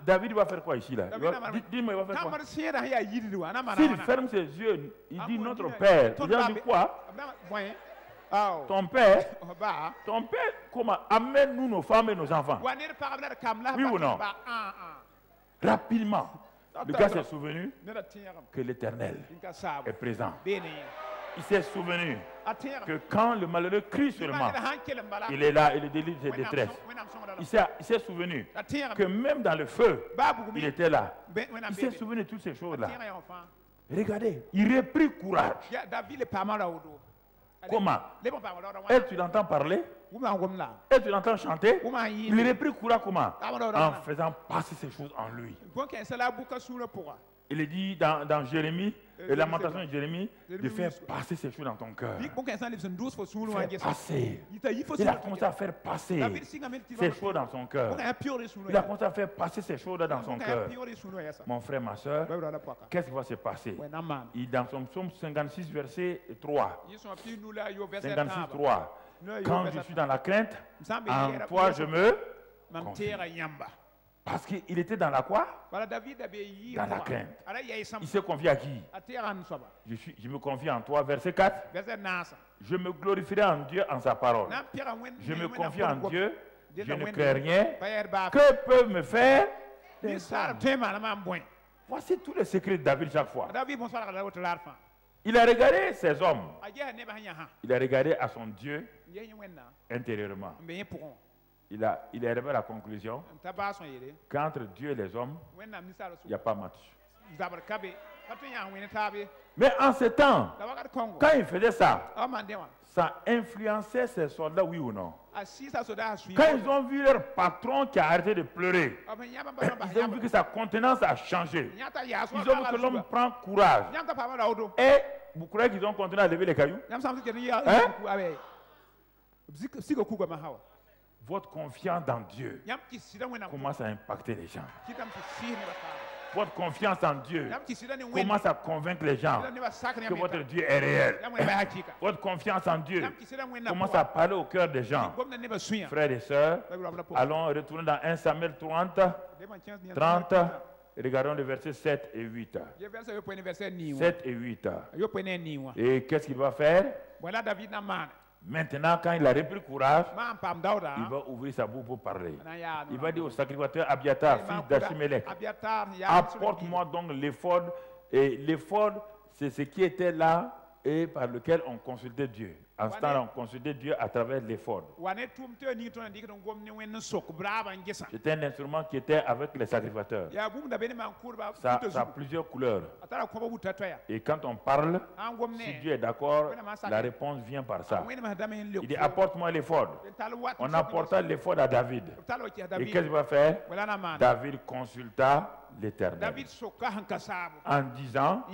David va faire quoi ici là? Dis-moi, il va faire quoi? S'il ferme ses yeux, il dit notre Père. Il a dit quoi? Ton Père, comment? Amène-nous nos femmes et nos enfants. Oui ou non? Rapidement. Le gars s'est souvenu que l'Éternel est présent. Il s'est souvenu que quand le malheureux crie seulement, il est là, il est délivré de ses détresses. Il s'est souvenu que même dans le feu, il était là. Il s'est souvenu de toutes ces choses-là. Regardez, il reprit courage. Comment? Et tu l'entends parler? Et tu l'entends chanter? Il reprit courage comment? En faisant passer ces choses en lui. Il est dit dans Jérémie, Lamentation de Jérémie, de faire passer ces choses dans ton cœur. Faire passer. Il a commencé à faire passer ces choses dans son cœur. Il a commencé à faire passer ces choses dans son cœur. Mon frère, ma soeur, qu'est-ce qui va se passer? Dans son psaume 56, verset 3. 56, 3. Quand je suis dans la crainte, en toi je me confie. Parce qu'il était dans la quoi? Dans la crainte. Il s'est confié à qui? Je me confie en toi. Verset 4. Je me glorifierai en Dieu en sa parole. Je me confie en Dieu. Je ne crains rien. Que peuvent me faire les hommes? Voici tous les secrets de David chaque fois. Il a regardé ses hommes. Il a regardé à son Dieu intérieurement. Il est arrivé à la conclusion qu'entre Dieu et les hommes, il n'y a pas match. Mais en ce temps, quand il faisait ça, ça influençait ses soldats, oui ou non? Quand ils ont vu leur patron qui a arrêté de pleurer, ils ont vu que sa contenance a changé. Ils ont vu que l'homme prend courage. Et vous croyez qu'ils ont continué à lever les cailloux? Hein? Votre confiance dans Dieu commence à impacter les gens. Votre confiance en Dieu commence à convaincre les gens que votre Dieu est réel. Votre confiance en Dieu commence à parler au cœur des gens. Frères et sœurs, allons retourner dans 1 Samuel 30. Et regardons les versets 7 et 8. 7 et 8. Et qu'est-ce qu'il va faire? Maintenant, quand il a repris courage, il va ouvrir sa bouche pour parler. Il va dire au sacrificateur Abiatar, fils d'Achimelech, apporte-moi donc l'éphod. Et l'éphod, c'est ce qui était là et par lequel on consultait Dieu. En ce temps-là, on consultait Dieu à travers l'éphod. C'était un instrument qui était avec les sacrificateurs. Ça a plusieurs couleurs. Et quand on parle, si Dieu est d'accord, la réponse vient par ça. Il dit, apporte-moi l'éphod. On apporta l'éphod à David. Et qu'est-ce qu'il va faire? David consulta l'Éternel en disant,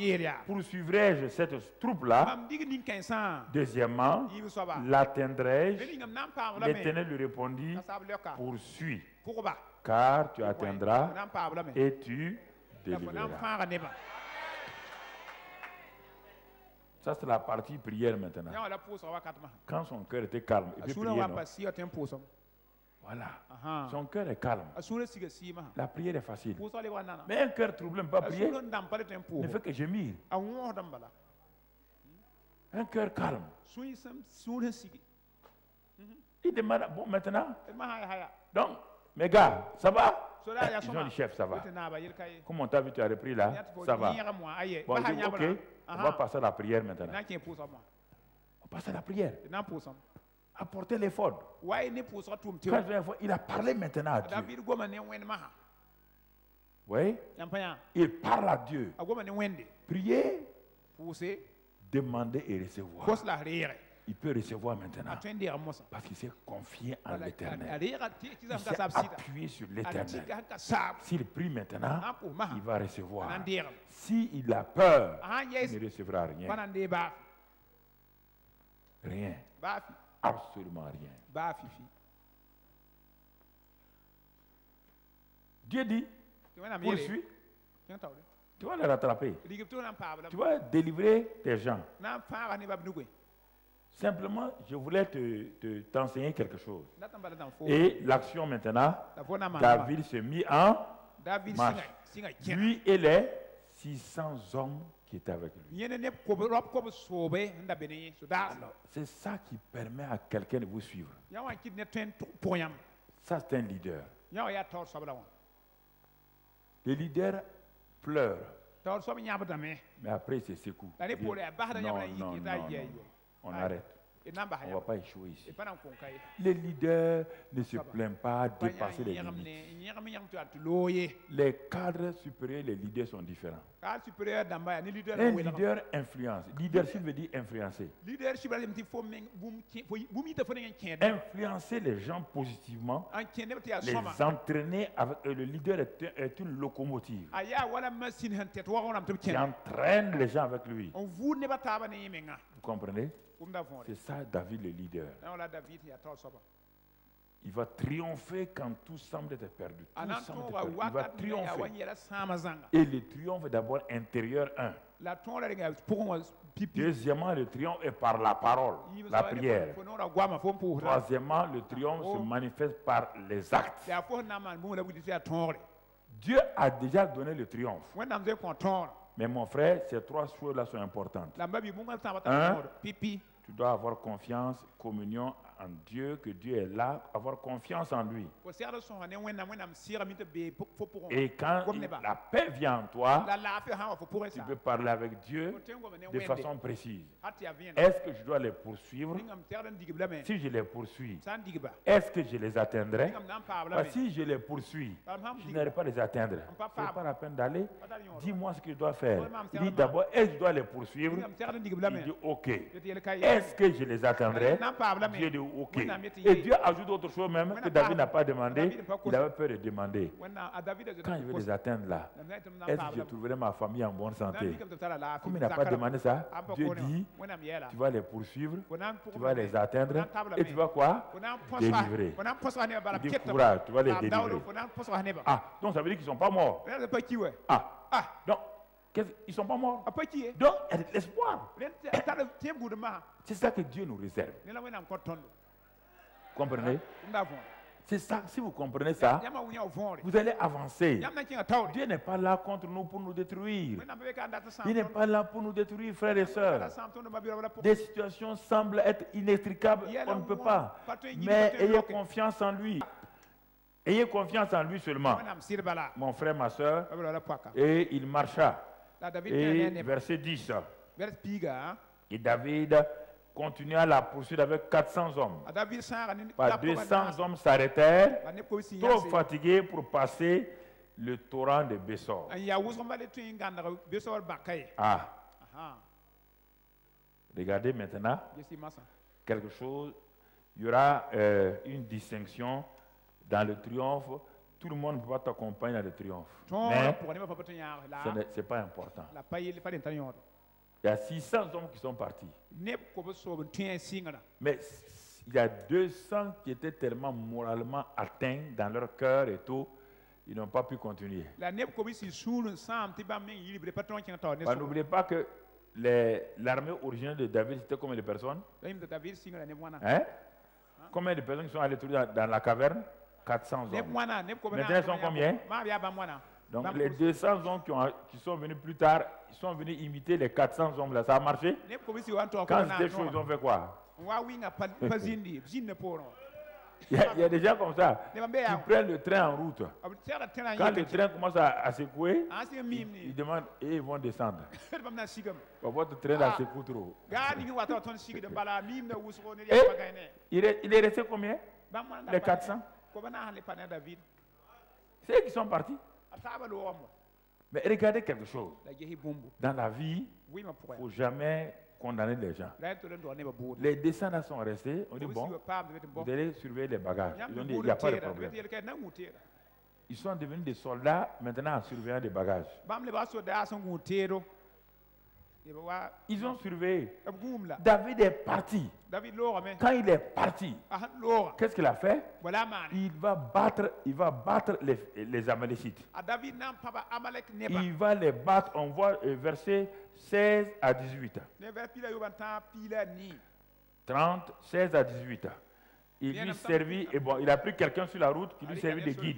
poursuivrai-je cette troupe-là? Deuxièmement, l'atteindrai-je? L'Éternel lui répondit, poursuis, car tu atteindras et tu délivreras. Ça, c'est la partie prière maintenant. Quand son cœur était calme, il peut prier, non? Voilà. Son cœur est calme. La prière est facile. Mais un cœur troublé ne peut pas prier. Ne fait que gémir. Un cœur calme. Il demande, bon, maintenant. Donc, mes gars, ça va? Ils ont dit, chef, ça va. Comment on t'a vu, tu as repris là? Ça va. Bon, il dit, ok, on va passer à la prière maintenant. On passe à la prière. Apporter l'effort. Il a parlé maintenant à Dieu. Oui. Il parle à Dieu. Prier, demander et recevoir. Il peut recevoir maintenant parce qu'il s'est confié en l'Éternel. Il s'est appuyé sur l'Éternel. S'il prie maintenant, il va recevoir. S'il a peur, il ne recevra rien. Rien. Absolument rien. Dieu dit, poursuis. Tu vas les rattraper. Tu vas délivrer tes gens. Simplement, je voulais t'enseigner quelque chose. Et l'action maintenant, David se mit en marche. Lui et les 600 hommes qui étaient avec lui. C'est ça qui permet à quelqu'un de vous suivre. Ça, c'est un leader. Le leader pleure. Mais après, il se secoue. Non, on arrête. On ne va pas échouer ici. Les leaders ne se plaignent pas de dépasser les limites. Les cadres supérieurs, les leaders sont différents. Un leader influence. Leadership veut dire influencer. Influencer les gens positivement, les entraîner avec le leader est une locomotive qui entraîne les gens avec lui. Vous comprenez? C'est ça David le leader. Il va triompher quand tout semble être perdu. Il va triompher. Et le triomphe est d'abord intérieur, un. Deuxièmement, le triomphe est par la parole, la prière. Troisièmement, le triomphe se manifeste par les actes. Dieu a déjà donné le triomphe. Mais mon frère, ces trois choses-là sont importantes. Un, tu dois avoir confiance, communion en Dieu, que Dieu est là, avoir confiance en lui. Et quand la paix vient en toi, tu peux parler avec Dieu de façon précise. Est-ce que je dois les poursuivre? Si je les poursuis, est-ce que je les atteindrai? Si je les poursuis, je n'aurai pas les atteindre. Ce n'est pas la peine d'aller. Dis-moi ce que je dois faire. Il dit d'abord, est-ce que je dois les poursuivre? Il dit ok. Est-ce que je les atteindrai? Dieu dit ok. Et Dieu ajoute d'autres choses même que David n'a pas demandé. Il avait peur de demander. Quand je vais les atteindre là, est-ce que je trouverai ma famille en bonne santé? Comme il n'a pas demandé ça, Dieu dit, tu vas les poursuivre, tu vas les atteindre et tu vas quoi? Délivrer. Il dit courage, tu vas les délivrer. Ah, donc ça veut dire qu'ils ne sont pas morts. Ah, donc, ils ne sont pas morts. Donc, il y a de l'espoir. C'est ça que Dieu nous réserve. Comprenez? C'est ça, si vous comprenez ça, vous allez avancer. Dieu n'est pas là contre nous pour nous détruire. Il n'est pas là pour nous détruire, frères et sœurs. Des situations semblent être inextricables, on ne peut pas. Mais ayez confiance en lui. Ayez confiance en lui seulement. Mon frère, ma soeur, et il marcha. Et verset 10. Et David continua la poursuite avec 400 hommes. Pas 200 hommes s'arrêtèrent, trop fatigués pour passer le torrent de Bessor. Ah. Regardez maintenant quelque chose. Il y aura une distinction dans le triomphe. Tout le monde ne peut pas t'accompagner dans le triomphe. Mais ce n'est pas important. Il y a 600 hommes qui sont partis. Mais il y a 200 qui étaient tellement moralement atteints dans leur cœur et tout, ils n'ont pas pu continuer. N'oubliez pas que l'armée originale de David, c'était combien de personnes? Hein? Combien de personnes qui sont allées dans la caverne? 400 hommes. Maintenant, ils sont combien? Donc les 200 hommes qui sont venus plus tard, ils sont venus imiter les 400 hommes là. Ça a marché? Quand c'était chaud, ils ont fait quoi? Il y a des gens comme ça qui prennent le train en route. Quand le train commence à secouer, ils demandent et ils vont descendre. Votre train là secoue trop. Et il est resté combien? Les 400? C'est eux qui sont partis. Mais regardez quelque chose. Dans la vie, il ne faut jamais condamner les gens. Les descendants sont restés. On dit bon, vous allez surveiller les bagages. Ils ont dit il n'y a pas de problème. Ils sont devenus des soldats maintenant en surveillant des bagages. Ils ont surveillé. David est parti. Quand il est parti, qu'est-ce qu'il a fait? Il va battre les Amalécites. Il va les battre. On voit verset 16 à 18. 30, 16 à 18. Il lui servit, et bon, il a pris quelqu'un sur la route qui lui servit de guide.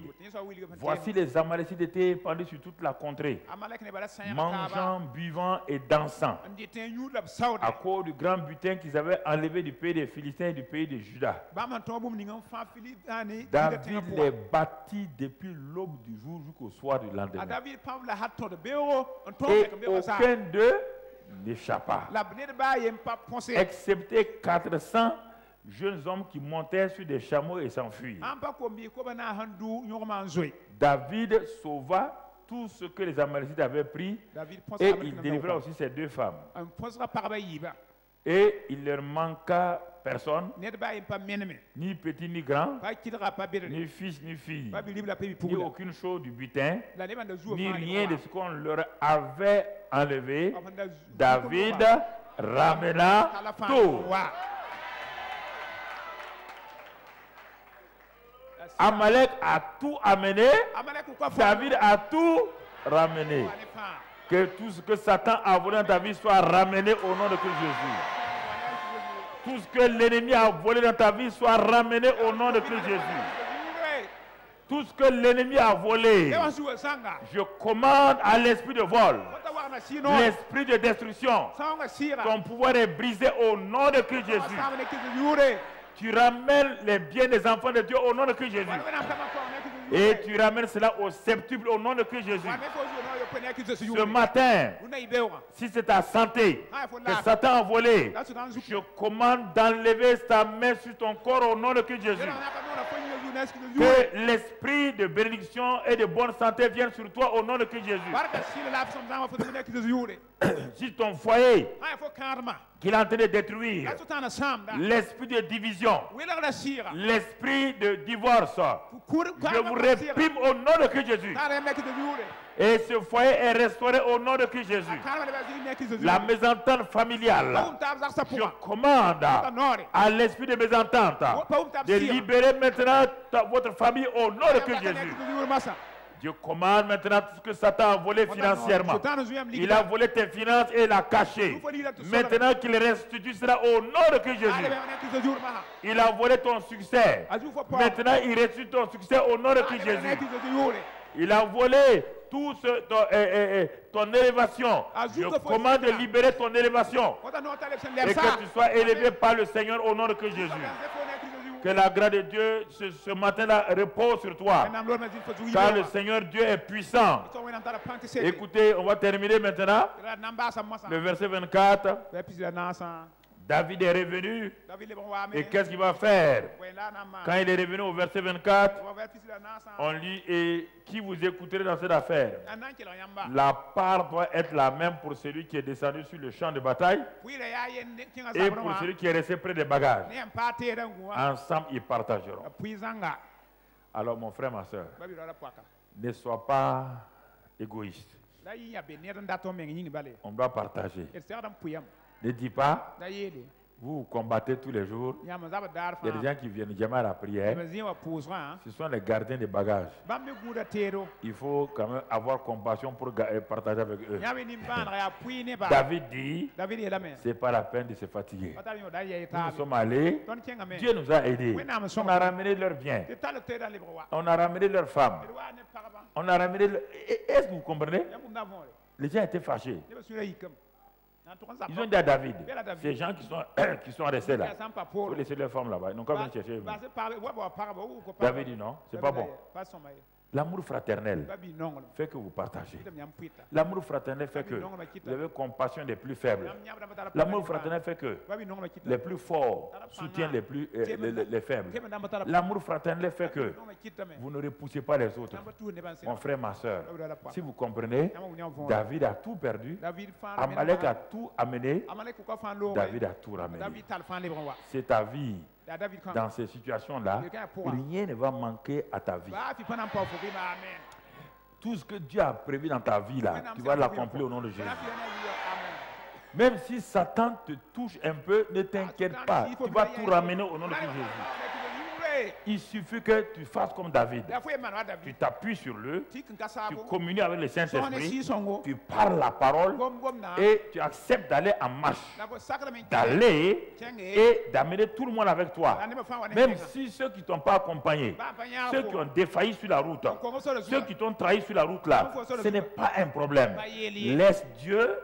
Voici les Amalécites étaient épandus sur toute la contrée, mangeant, buvant et dansant, à cause du grand butin qu'ils avaient enlevé du pays des Philistins et du pays de Juda. David les battit depuis l'aube du jour jusqu'au soir du lendemain. Et aucun d'eux n'échappa, excepté 400 jeunes hommes qui montaient sur des chameaux et s'enfuirent. David sauva tout ce que les Amalécites avaient pris et il délivra aussi ses 2 femmes. Et il leur manqua personne, ni petit ni grand, ni fils ni fille, ni aucune chose du butin, ni rien de ce qu'on leur avait enlevé. David ramena tout. Amalek a tout amené, David a tout ramené. Que tout ce que Satan a volé dans ta vie soit ramené au nom de Christ Jésus. Tout ce que l'ennemi a volé dans ta vie soit ramené au nom de Christ Jésus. Tout ce que l'ennemi a volé, je commande à l'esprit de vol, l'esprit de destruction. Ton pouvoir est brisé au nom de Christ Jésus. Tu ramènes les biens des enfants de Dieu au nom de Christ Jésus. Et tu ramènes cela au septuple au nom de Christ Jésus. Ce matin, si c'est ta santé que Satan a volé, je commande d'enlever sa main sur ton corps au nom de Christ Jésus. Que l'esprit de bénédiction et de bonne santé vienne sur toi au nom de Christ Jésus. si ton foyer qu'il est en train de détruire, l'esprit de division, l'esprit de divorce, je vous réprime au nom de Christ Jésus. Et ce foyer est restauré au nom de Christ Jésus. La mésentente familiale, je commande à l'esprit de mésentente de libérer maintenant votre famille au nom de Christ Jésus. Je commande maintenant tout ce que Satan a volé financièrement. Il a volé tes finances et l'a caché. Maintenant qu'il restitue cela au nom de Christ Jésus. Il a volé ton succès. Maintenant il restitue ton succès au nom de Christ Jésus. Il a volé tout ton élévation. Je commande de libérer ton élévation. Et que tu sois élevé par le Seigneur au nom de Christ Jésus. Que la grâce de Dieu ce matin-là repose sur toi. Car le Seigneur Dieu est puissant. Écoutez, on va terminer maintenant. Le verset 24. David est revenu. Et qu'est-ce qu'il va faire? Quand il est revenu au verset 24, on lit, et qui vous écouterez dans cette affaire? La part doit être la même pour celui qui est descendu sur le champ de bataille et pour celui qui est resté près des bagages. Ensemble, ils partageront. Alors, mon frère, ma soeur, ne sois pas égoïste. On doit partager. Ne dis pas, vous combattez tous les jours. Il y a des gens qui viennent jamais à la prière. Ce sont les gardiens des bagages. Il faut quand même avoir compassion pour partager avec eux. David dit, c'est pas la peine de se fatiguer. Nous sommes allés, Dieu nous a aidés. On a ramené leurs biens. On a ramené leurs femmes. On a ramené... Est-ce que vous comprenez? Les gens étaient fâchés. Ils ont dit à David, ces gens qui sont restés là, il faut laisser leurs femmes là-bas. Ils n'ont qu'à venir chercher. David dit non, c'est pas bon. L'amour fraternel fait que vous partagez. L'amour fraternel fait que vous avez compassion des plus faibles. L'amour fraternel fait que les plus forts soutiennent les faibles. L'amour fraternel fait que vous ne repoussez pas les autres. Mon frère, ma soeur, si vous comprenez, David a tout perdu. Amalek a tout amené. David a tout ramené. C'est ta vie. Dans ces situations-là, rien ne va manquer à ta vie. Tout ce que Dieu a prévu dans ta vie, là, tu vas l'accomplir au nom de Jésus. Même si Satan te touche un peu, ne t'inquiète pas. Tu vas tout ramener au nom de Jésus. Il suffit que tu fasses comme David. Tu t'appuies sur lui, tu communies avec le Saint-Esprit, tu parles la parole et tu acceptes d'aller en marche, d'aller et d'amener tout le monde avec toi. Même si ceux qui ne t'ont pas accompagné, ceux qui ont défailli sur la route, ceux qui t'ont trahi sur la route là, ce n'est pas un problème. Laisse Dieu,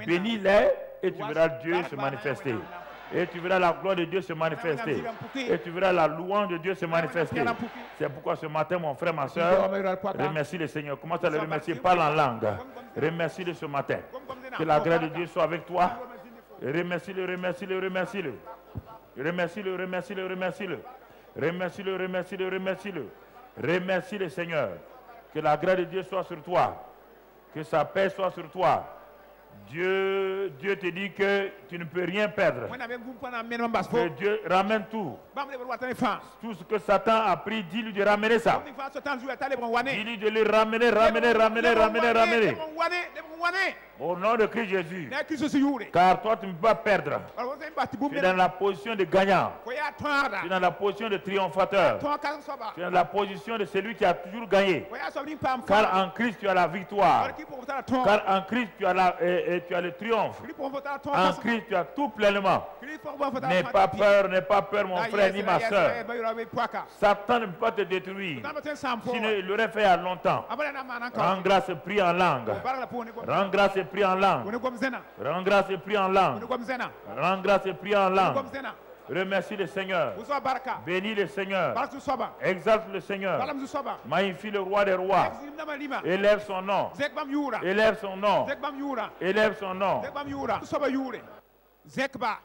bénis-les et tu verras Dieu se manifester. Et tu verras la gloire de Dieu se manifester. Et tu verras la louange de Dieu se manifester. C'est pourquoi ce matin, mon frère, ma soeur, remercie le Seigneur. Commence à le remercier, parle en langue. Remercie-le ce matin. Que la grâce de Dieu soit avec toi. Remercie-le, remercie-le, remercie-le. Remercie-le, remercie-le, remercie-le. Remercie-le, remercie-le, remercie-le. Remercie le Seigneur. Que la grâce de Dieu soit sur toi. Que sa paix soit sur toi. Dieu te dit que tu ne peux rien perdre. Que Dieu ramène tout. Tout ce que Satan a pris, dis-lui de ramener ça. Dis-lui de le ramener, ramener. Au nom de Christ Jésus. Car toi, tu ne peux pas perdre. Tu es dans la position de gagnant. Tu es dans la position de triomphateur. Tu es dans la position de celui qui a toujours gagné. Car en Christ, tu as la victoire. Car en Christ, tu as le triomphe. En Christ, tu as tout pleinement. N'aie pas peur, mon frère ni ma soeur. Satan ne peut pas te détruire. Sinon, il l'aurait fait il y a longtemps. Rends grâce et prie en langue. Rends grâce et prie en langue. Rends grâce et prie en langue. Rends grâce et prie en langue. Remercie le Seigneur. Bénis le Seigneur. Exalte le Seigneur. Magnifie le roi des rois. Élève son nom. Élève son nom. Élève son nom. Zekba.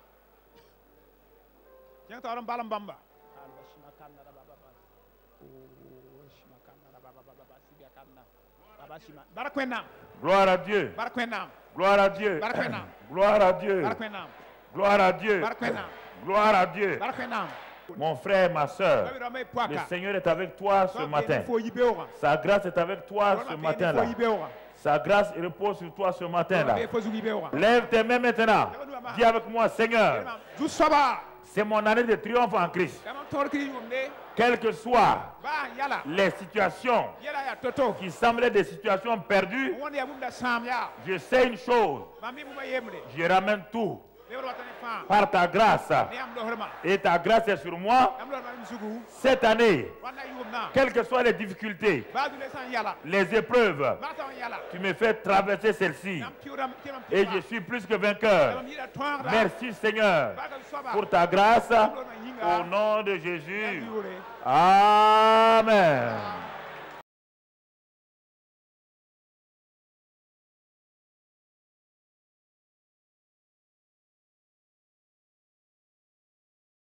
Gloire à Dieu. Gloire à Dieu. Gloire à Dieu. Gloire à Dieu. Gloire à Dieu. Mon frère, ma soeur, le Seigneur est avec toi ce matin. Sa grâce est avec toi ce matin-là. Sa grâce repose sur toi ce matin-là. Lève tes mains maintenant. Dis avec moi, Seigneur, c'est mon année de triomphe en Christ. Quelles que soient les situations qui semblaient des situations perdues, je sais une chose. Je ramène tout par ta grâce. Et ta grâce est sur moi. Cette année, quelles que soient les difficultés, les épreuves, tu me fais traverser celle-ci. Et je suis plus que vainqueur. Merci Seigneur pour ta grâce. Au nom de Jésus. Amen.